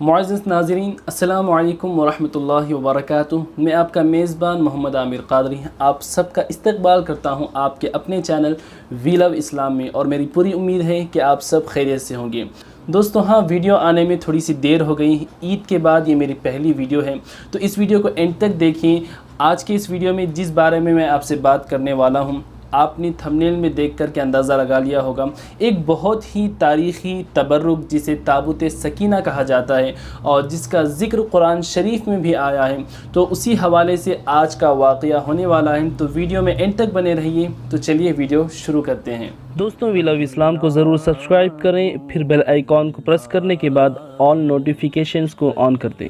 معزز ناظرین، السلام علیکم ورحمۃ اللہ وبرکاتہ۔ میں آپ کا میزبان محمد عامر قادری آپ سب کا استقبال کرتا ہوں آپ کے اپنے چینل وی لو اسلام میں، اور میری پوری امید ہے کہ آپ سب خیریت سے ہوں گے۔ دوستو ویڈیو آنے میں تھوڑی سی دیر ہو گئی، عید کے بعد یہ میری پہلی ویڈیو ہے، تو اس ویڈیو کو اینڈ تک دیکھیں۔ آج کے اس ویڈیو میں جس بارے میں آپ سے بات کرنے والا ہوں، آپ نے تھمبنیل میں دیکھ کر کے اندازہ لگا لیا ہوگا، ایک بہت ہی تاریخی تبرک جسے تابوت سکینہ کہا جاتا ہے اور جس کا ذکر قرآن شریف میں بھی آیا ہے، تو اسی حوالے سے آج کا واقعہ ہونے والا ہے، تو ویڈیو میں اینڈ تک بنے رہیے۔ تو چلیے ویڈیو شروع کرتے ہیں۔ دوستوں، وی لو اسلام کو ضرور سبسکرائب کریں، پھر بیل آئیکن کو پریس کرنے کے بعد آل نوٹیفیکیشنز کو آن کر دیں۔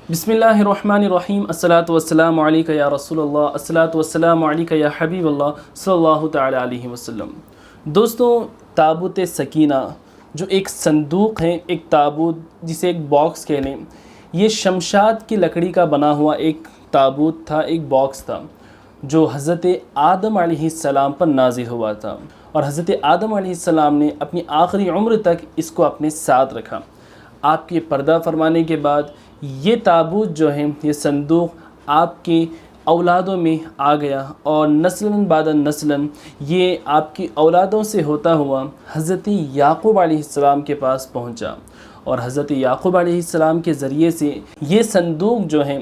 بسم اللہ الرحمن الرحیم۔ الصلاۃ والسلام علیک یا رسول اللہ، الصلاۃ والسلام علیک یا حبیب اللہ صلی اللہ تعالی علیہ وسلم۔ دوستوں، تابوت سکینہ جو ایک صندوق ہے، ایک تابوت جسے ایک باکس کہہ لیں، یہ شمشاد کی لکڑی کا بنا ہوا ایک تابوت تھا، ایک باکس تھا جو حضرت آدم علیہ السلام پر نازل ہوا تھا، اور حضرت آدم علیہ السلام نے اپنی آخری عمر تک اس کو اپنے ساتھ رکھا۔ آپ کے پردہ فرمانے کے بعد یہ تابوت جو ہے، یہ صندوق آپ کے اولادوں میں آ گیا، اور نسلاً بعد نسلاً یہ آپ کی اولادوں سے ہوتا ہوا حضرت یعقوب علیہ السلام کے پاس پہنچا، اور حضرت یعقوب علیہ السلام کے ذریعے سے یہ صندوق جو ہے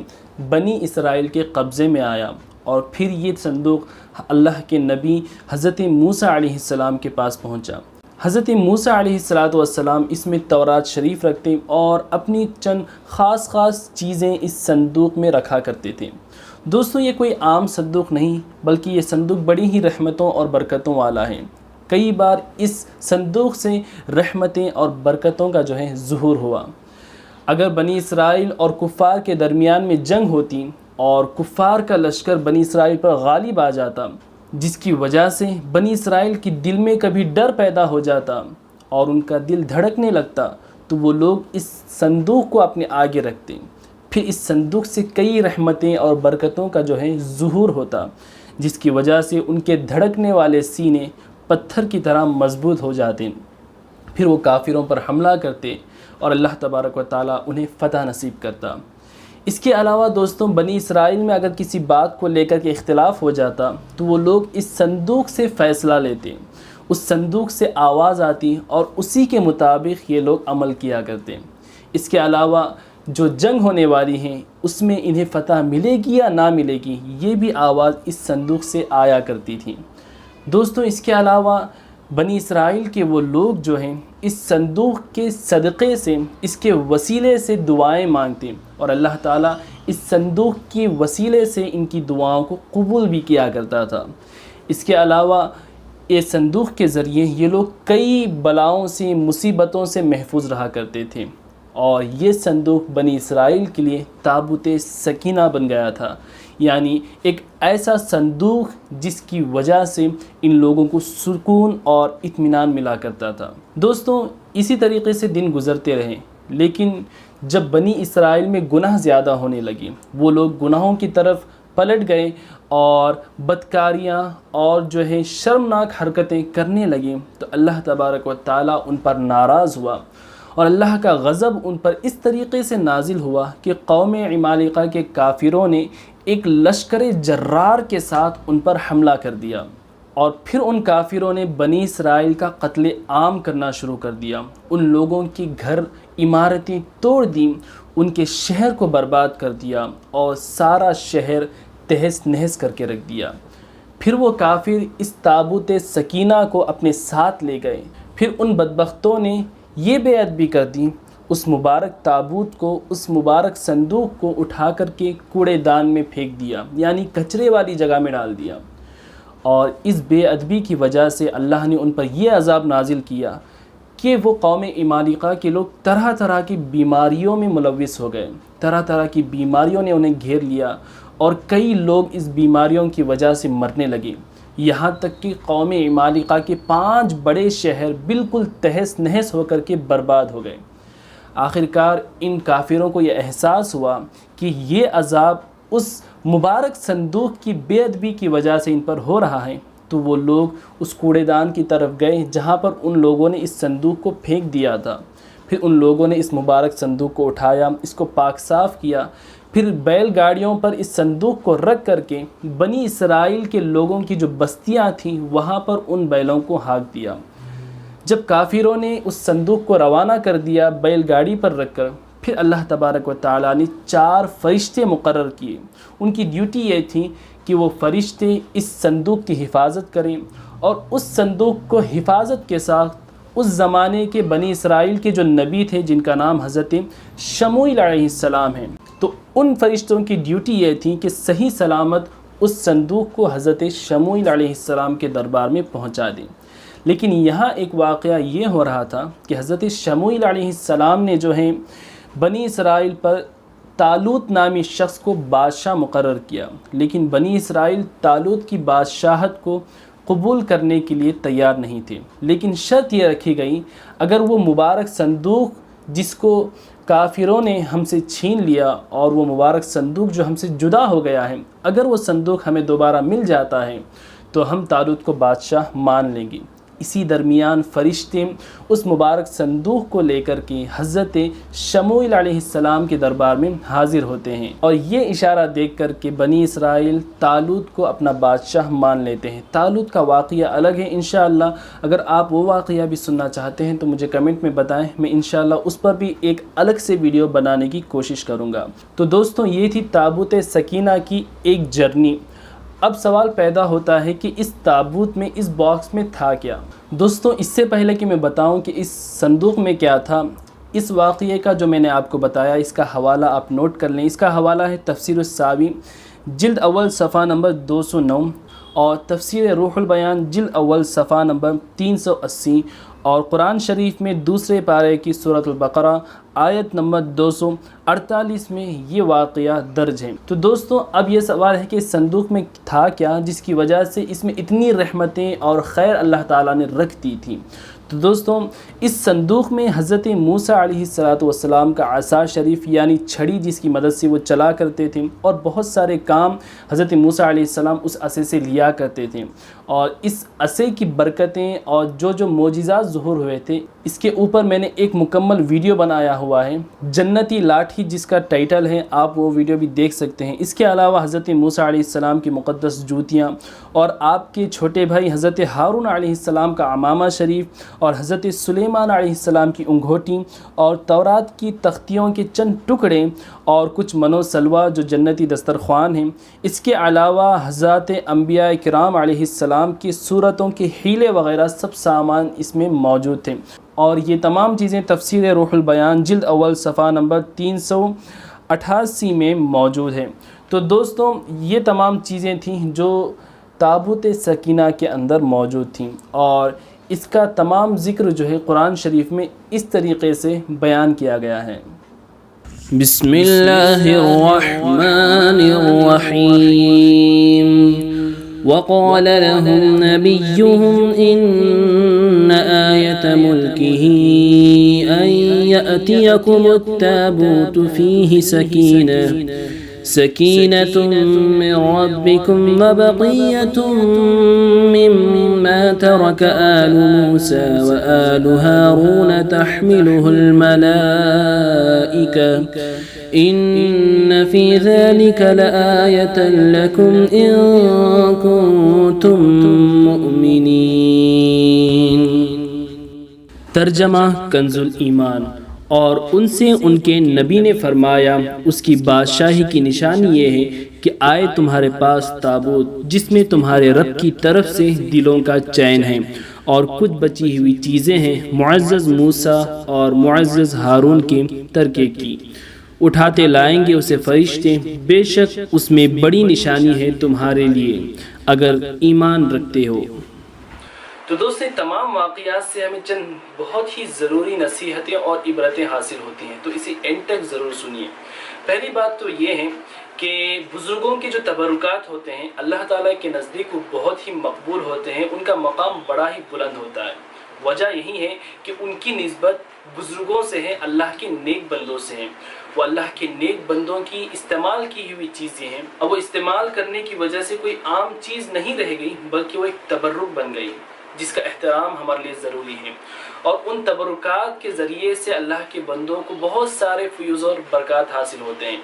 بنی اسرائیل کے قبضے میں آیا، اور پھر یہ صندوق اللہ کے نبی حضرت موسیٰ علیہ السلام کے پاس پہنچا۔ حضرت موسیٰ علیہ السلام اس میں تورات شریف رکھتے اور اپنی چند خاص چیزیں اس صندوق میں رکھا کرتے تھے۔ دوستوں، یہ کوئی عام صندوق نہیں، بلکہ یہ صندوق بڑی ہی رحمتوں اور برکتوں والا ہے۔ کئی بار اس صندوق سے رحمتیں اور برکتوں کا جو ہے ظہور ہوا۔ اگر بنی اسرائیل اور کفار کے درمیان میں جنگ ہوتی اور کفار کا لشکر بنی اسرائیل پر غالب آ جاتا، جس کی وجہ سے بنی اسرائیل کی دل میں کبھی ڈر پیدا ہو جاتا اور ان کا دل دھڑکنے لگتا، تو وہ لوگ اس صندوق کو اپنے آگے رکھتے، پھر اس صندوق سے کئی رحمتیں اور برکتوں کا جو ہے ظہور ہوتا، جس کی وجہ سے ان کے دھڑکنے والے سینے پتھر کی طرح مضبوط ہو جاتے، پھر وہ کافروں پر حملہ کرتے اور اللہ تبارک و تعالیٰ انہیں فتح نصیب کرتا۔ اس کے علاوہ دوستوں، بنی اسرائیل میں اگر کسی بات کو لے کر کے اختلاف ہو جاتا تو وہ لوگ اس صندوق سے فیصلہ لیتے، اس صندوق سے آواز آتی اور اسی کے مطابق یہ لوگ عمل کیا کرتے۔ اس کے علاوہ جو جنگ ہونے والی ہیں اس میں انہیں فتح ملے گی یا نہ ملے گی، یہ بھی آواز اس صندوق سے آیا کرتی تھی۔ دوستوں، اس کے علاوہ بنی اسرائیل کے وہ لوگ جو ہیں اس صندوق کے صدقے سے، اس کے وسیلے سے دعائیں مانگتے، اور اللہ تعالیٰ اس صندوق کے وسیلے سے ان کی دعاؤں کو قبول بھی کیا کرتا تھا۔ اس کے علاوہ یہ صندوق کے ذریعے یہ لوگ کئی بلاؤں سے، مصیبتوں سے محفوظ رہا کرتے تھے، اور یہ صندوق بنی اسرائیل کے لیے تابوت سکینہ بن گیا تھا، یعنی ایک ایسا صندوق جس کی وجہ سے ان لوگوں کو سکون اور اطمینان ملا کرتا تھا۔ دوستوں، اسی طریقے سے دن گزرتے رہے، لیکن جب بنی اسرائیل میں گناہ زیادہ ہونے لگے، وہ لوگ گناہوں کی طرف پلٹ گئے اور بدکاریاں اور جو ہے شرمناک حرکتیں کرنے لگے، تو اللہ تبارک و تعالیٰ ان پر ناراض ہوا، اور اللہ کا غضب ان پر اس طریقے سے نازل ہوا کہ قوم عمالقہ کے کافروں نے ایک لشکر جرار کے ساتھ ان پر حملہ کر دیا، اور پھر ان کافروں نے بنی اسرائیل کا قتل عام کرنا شروع کر دیا۔ ان لوگوں کی گھر عمارتیں توڑ دیں، ان کے شہر کو برباد کر دیا، اور سارا شہر تہس نہس کر کے رکھ دیا۔ پھر وہ کافر اس تابوت سکینہ کو اپنے ساتھ لے گئے، پھر ان بدبختوں نے یہ بے ادبی کر دی، اس مبارک تابوت کو، اس مبارک صندوق کو اٹھا کر کے کوڑے دان میں پھینک دیا، یعنی کچرے والی جگہ میں ڈال دیا، اور اس بے ادبی کی وجہ سے اللہ نے ان پر یہ عذاب نازل کیا کہ وہ قوم عمالقہ کے لوگ طرح طرح کی بیماریوں میں ملوث ہو گئے، طرح طرح کی بیماریوں نے انہیں گھیر لیا، اور کئی لوگ اس بیماریوں کی وجہ سے مرنے لگے، یہاں تک کہ قوم عمالقہ کے 5 بڑے شہر بالکل تہس نہس ہو کر کے برباد ہو گئے۔ آخرکار ان کافروں کو یہ احساس ہوا کہ یہ عذاب اس مبارک صندوق کی بے ادبی کی وجہ سے ان پر ہو رہا ہے، تو وہ لوگ اس کوڑے دان کی طرف گئے جہاں پر ان لوگوں نے اس صندوق کو پھینک دیا تھا۔ پھر ان لوگوں نے اس مبارک صندوق کو اٹھایا، اس کو پاک صاف کیا، پھر بیل گاڑیوں پر اس صندوق کو رکھ کر کے بنی اسرائیل کے لوگوں کی جو بستیاں تھیں وہاں پر ان بیلوں کو ہانک دیا۔ جب کافروں نے اس صندوق کو روانہ کر دیا بیل گاڑی پر رکھ کر، پھر اللہ تبارک و تعالیٰ نے 4 فرشتے مقرر کیے۔ ان کی ڈیوٹی یہ تھی کہ وہ فرشتے اس صندوق کی حفاظت کریں، اور اس صندوق کو حفاظت کے ساتھ اس زمانے کے بنی اسرائیل کے جو نبی تھے جن کا نام حضرت شموئیل علیہ السلام ہے، تو ان فرشتوں کی ڈیوٹی یہ تھی کہ صحیح سلامت اس صندوق کو حضرت شموئیل علیہ السلام کے دربار میں پہنچا دیں۔ لیکن یہاں ایک واقعہ یہ ہو رہا تھا کہ حضرت شموئیل علیہ السلام نے جو ہے بنی اسرائیل پر طالوت نامی شخص کو بادشاہ مقرر کیا، لیکن بنی اسرائیل طالوت کی بادشاہت کو قبول کرنے کے لیے تیار نہیں تھے۔ لیکن شرط یہ رکھی گئی، اگر وہ مبارک صندوق جس کو کافروں نے ہم سے چھین لیا اور وہ مبارک صندوق جو ہم سے جدا ہو گیا ہے، اگر وہ صندوق ہمیں دوبارہ مل جاتا ہے تو ہم طالوت کو بادشاہ مان لیں گے۔ اسی درمیان فرشتے اس مبارک صندوق کو لے کر کے حضرت شموئیل علیہ السلام کے دربار میں حاضر ہوتے ہیں، اور یہ اشارہ دیکھ کر کے بنی اسرائیل طالوت کو اپنا بادشاہ مان لیتے ہیں۔ طالوت کا واقعہ الگ ہے، انشاءاللہ اگر آپ وہ واقعہ بھی سننا چاہتے ہیں تو مجھے کمنٹ میں بتائیں، میں انشاءاللہ اس پر بھی ایک الگ سے ویڈیو بنانے کی کوشش کروں گا۔ تو دوستوں، یہ تھی تابوت سکینہ کی ایک جرنی۔ اب سوال پیدا ہوتا ہے کہ اس تابوت میں، اس باکس میں تھا کیا؟ دوستوں، اس سے پہلے کہ میں بتاؤں کہ اس صندوق میں کیا تھا، اس واقعے کا جو میں نے آپ کو بتایا اس کا حوالہ آپ نوٹ کر لیں۔ اس کا حوالہ ہے تفسیر الساوی جلد اول صفحہ نمبر 209، اور تفسیر روح البیان جلد اول صفحہ نمبر 380، اور قرآن شریف میں دوسرے پارے کی سورۃ البقرہ آیت نمبر 248 میں یہ واقعہ درج ہے۔ تو دوستوں، اب یہ سوال ہے کہ اس صندوق میں تھا کیا جس کی وجہ سے اس میں اتنی رحمتیں اور خیر اللہ تعالیٰ نے رکھ دی تھی؟ تو دوستوں، اس صندوق میں حضرت موسیٰ علیہ السلام کا عصا شریف یعنی چھڑی جس کی مدد سے وہ چلا کرتے تھے، اور بہت سارے کام حضرت موسیٰ علیہ السلام اس عصے سے لیا کرتے تھے، اور اس عصے کی برکتیں اور جو معجزات ظہور ہوئے تھے اس کے اوپر میں نے ایک مکمل ویڈیو بنایا ہوا ہے، جنتی لاٹھی جس کا ٹائٹل ہے، آپ وہ ویڈیو بھی دیکھ سکتے ہیں۔ اس کے علاوہ حضرت موسیٰ علیہ السلام کی مقدس جوتیاں، اور آپ کے چھوٹے بھائی حضرت ہارون علیہ السلام کا عمامہ شریف، اور حضرت سلیمان علیہ السلام کی انگوٹھی، اور تورات کی تختیوں کے چند ٹکڑے، اور کچھ منو سلوہ جو جنتی دسترخوان ہیں۔ اس کے علاوہ حضرات انبیاء کرام علیہ السلام کی صورتوں کے ہیلے وغیرہ سب سامان اس میں موجود تھے، اور یہ تمام چیزیں تفسیر روح البیان جلد اول صفحہ نمبر 388 میں موجود ہے۔ تو دوستوں، یہ تمام چیزیں تھیں جو تابوت سکینہ کے اندر موجود تھیں، اور اس کا تمام ذکر جو ہے قرآن شریف میں اس طریقے سے بیان کیا گیا ہے۔ بسم اللہ الرحمن الرحیم وقال لهم نبيهم إن آية ملكه أن يأتيكم التابوت فيه سكينة من ربكم وبقية مما ترك آل موسى وآل هارون تحمله الملائكة إن في ذلك لآية لكم إن كنتم مؤمنين۔ ترجمہ کنز الایمان۔ اور ان سے ان کے نبی نے فرمایا، اس کی بادشاہی کی نشانی یہ ہے کہ آئے تمہارے پاس تابوت جس میں تمہارے رب کی طرف سے دلوں کا چین ہے، اور کچھ بچی ہوئی چیزیں ہیں معزز موسیٰ اور معزز ہارون کے ترکے کی، اٹھاتے لائیں گے اسے فرشتے، بے شک اس میں بڑی نشانی ہے تمہارے لیے اگر ایمان رکھتے ہو۔ تو دوستو، تمام واقعات سے ہمیں چند بہت ہی ضروری نصیحتیں اور عبرتیں حاصل ہوتی ہیں، تو اسے اینڈ تک ضرور سنیے۔ پہلی بات تو یہ ہے کہ بزرگوں کے جو تبرکات ہوتے ہیں اللہ تعالیٰ کے نزدیک وہ بہت ہی مقبول ہوتے ہیں، ان کا مقام بڑا ہی بلند ہوتا ہے۔ وجہ یہی ہے کہ ان کی نسبت بزرگوں سے ہے، اللہ کے نیک بندوں سے ہیں۔ وہ اللہ کے نیک بندوں کی استعمال کی ہوئی چیزیں ہیں، اور وہ استعمال کرنے کی وجہ سے کوئی عام چیز نہیں رہ گئی بلکہ وہ ایک تبرک بن گئی۔ جس کا احترام ہمارے لیے ضروری ہے، اور ان تبرکات کے ذریعے سے اللہ کے بندوں کو بہت سارے فیوز اور برکات حاصل ہوتے ہیں۔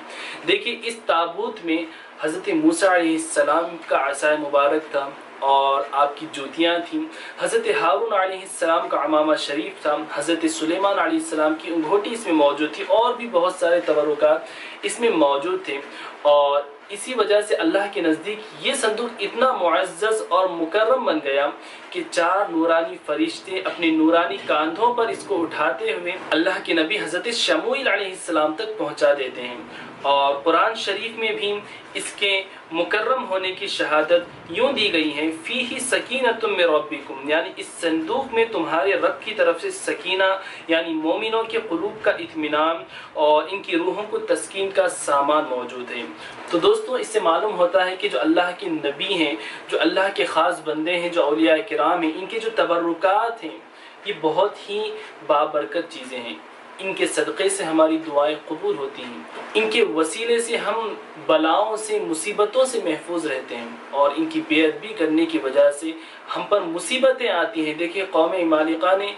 دیکھیے اس تابوت میں حضرت موسیٰ علیہ السلام کا عصا مبارک تھا اور آپ کی جوتیاں تھیں، حضرت ہارون علیہ السلام کا عمامہ شریف تھا، حضرت سلیمان علیہ السلام کی انگوٹھی اس میں موجود تھی، اور بھی بہت سارے تبرکات اس میں موجود تھے، اور اسی وجہ سے اللہ کے نزدیک یہ صندوق اتنا معزز اور مکرم بن گیا کہ 4 نورانی فرشتے اپنے نورانی کاندھوں پر اس کو اٹھاتے ہوئے اللہ کے نبی حضرت شموئیل علیہ السلام تک پہنچا دیتے ہیں۔ اور قرآن شریف میں بھی اس کے مکرم ہونے کی شہادت یوں دی گئی ہے، فیہ سکینۃ من ربکم، یعنی اس صندوق میں تمہارے رب کی طرف سے سکینہ یعنی مومنوں کے قلوب کا اطمینان اور ان کی روحوں کو تسکین کا سامان موجود ہے۔ تو دوستوں اس سے معلوم ہوتا ہے کہ جو اللہ کے نبی ہیں، جو اللہ کے خاص بندے ہیں، جو اولیاء کرام ہیں، ان کے جو تبرکات ہیں یہ بہت ہی بابرکت چیزیں ہیں۔ ان کے صدقے سے ہماری دعائیں قبول ہوتی ہیں، ان کے وسیلے سے ہم بلاؤں سے مصیبتوں سے محفوظ رہتے ہیں، اور ان کی بے ادبی کرنے کی وجہ سے ہم پر مصیبتیں آتی ہیں۔ دیکھیں قوم عمالقہ نے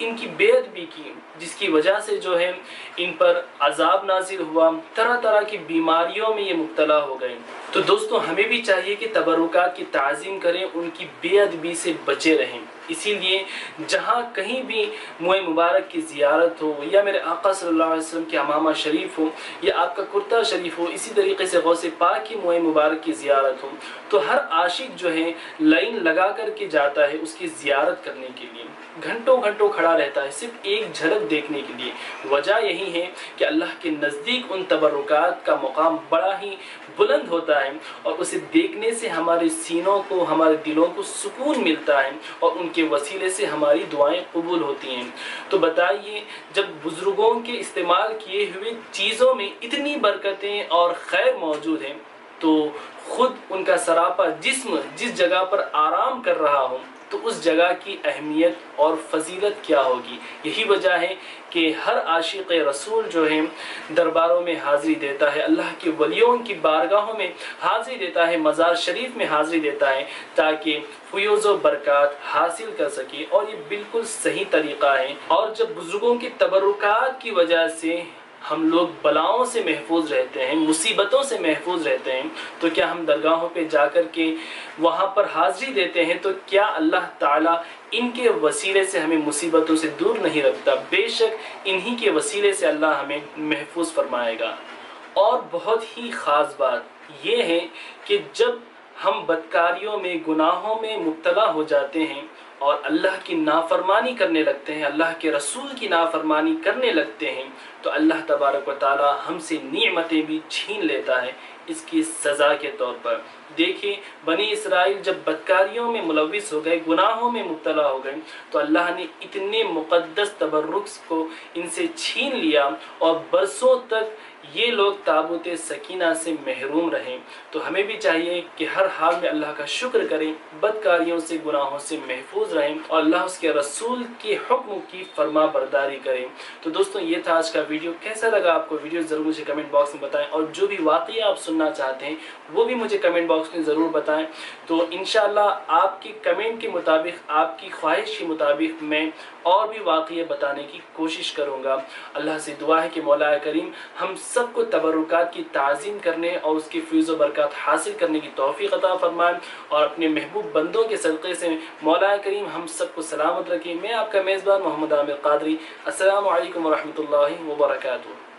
ان کی بے ادبی کی، جس کی وجہ سے جو ہے ان پر عذاب نازل ہوا، طرح طرح کی بیماریوں میں یہ مبتلا ہو گئے۔ تو دوستوں ہمیں بھی چاہیے کہ تبرکات کی تعظیم کریں، ان کی بے ادبی سے بچے رہیں۔ اسی لیے جہاں کہیں بھی موئے مبارک کی زیارت ہو، یا میرے آقا صلی اللہ علیہ وسلم کے امامہ شریف ہو، یا آپ کا کرتا شریف ہو، اسی طریقے سے غوث پاک کی موئے مبارک کی زیارت ہو، تو ہر عاشق جو ہے لائن لگا کر کے جاتا ہے اس کی زیارت کرنے کے لیے، گھنٹوں گھنٹوں کھڑا رہتا ہے صرف ایک جھلک دیکھنے کے لیے۔ وجہ یہی ہے کہ اللہ کے نزدیک ان تبرکات کا مقام بڑا ہی بلند ہوتا ہے، اور اسے دیکھنے سے ہمارے سینوں کو، ہمارے دلوں کو سکون ملتا ہے، اور ان کے وسیلے سے ہماری دعائیں قبول ہوتی ہیں۔ تو بتائیے جب بزرگوں کے استعمال کیے ہوئے چیزوں میں اتنی برکتیں اور خیر موجود ہیں، تو خود ان کا سراپا جسم جس جگہ پر آرام کر رہا ہوں تو اس جگہ کی اہمیت اور فضیلت کیا ہوگی۔ یہی وجہ ہے کہ ہر عاشق رسول جو ہے درباروں میں حاضری دیتا ہے، اللہ کے ولیوں کی بارگاہوں میں حاضری دیتا ہے، مزار شریف میں حاضری دیتا ہے، تاکہ فیوز و برکات حاصل کر سکے، اور یہ بالکل صحیح طریقہ ہے۔ اور جب بزرگوں کی تبرکات کی وجہ سے ہم لوگ بلاؤں سے محفوظ رہتے ہیں، مصیبتوں سے محفوظ رہتے ہیں، تو کیا ہم درگاہوں پہ جا کر کے وہاں پر حاضری دیتے ہیں تو کیا اللہ تعالیٰ ان کے وسیلے سے ہمیں مصیبتوں سے دور نہیں رکھتا؟ بے شک انہی کے وسیلے سے اللہ ہمیں محفوظ فرمائے گا۔ اور بہت ہی خاص بات یہ ہے کہ جب ہم بدکاریوں میں، گناہوں میں مبتلا ہو جاتے ہیں اور اللہ کی نافرمانی کرنے لگتے ہیں، اللہ کے رسول کی نافرمانی کرنے لگتے ہیں، تو اللہ تبارک و تعالی ہم سے نعمتیں بھی چھین لیتا ہے اس کی سزا کے طور پر۔ دیکھیں بنی اسرائیل جب بدکاریوں میں ملوث ہو گئے، گناہوں میں مبتلا ہو گئے، تو اللہ نے اتنے مقدس تبرک کو ان سے چھین لیا، اور برسوں تک یہ لوگ تابوت سکینہ سے محروم رہیں۔ تو ہمیں بھی چاہیے کہ ہر حال میں اللہ کا شکر کریں، بدکاریوں سے، گناہوں سے محفوظ رہیں، اور اللہ اس کے رسول کے حکم کی فرما برداری کریں۔ تو دوستوں یہ تھا آج کا ویڈیو، کیسا لگا آپ کو ویڈیو ضرور مجھے کمنٹ باکس میں بتائیں، اور جو بھی واقعہ آپ سننا چاہتے ہیں وہ بھی مجھے کمنٹ باکس میں ضرور بتائیں۔ تو انشاءاللہ آپ کی کمنٹ کے مطابق، آپ کی خواہش کے مطابق میں اور بھی واقعے بتانے کی کوشش کروں گا۔ اللہ سے دعا ہے کہ مولا کریم ہم سب کو تبرکات کی تعظیم کرنے اور اس کی فیض و برکات حاصل کرنے کی توفیق عطا فرمائیں، اور اپنے محبوب بندوں کے صدقے سے مولا کریم ہم سب کو سلامت رکھیں۔ میں آپ کا میزبان محمد عامر قادری، السلام علیکم ورحمۃ اللہ وبرکاتہ۔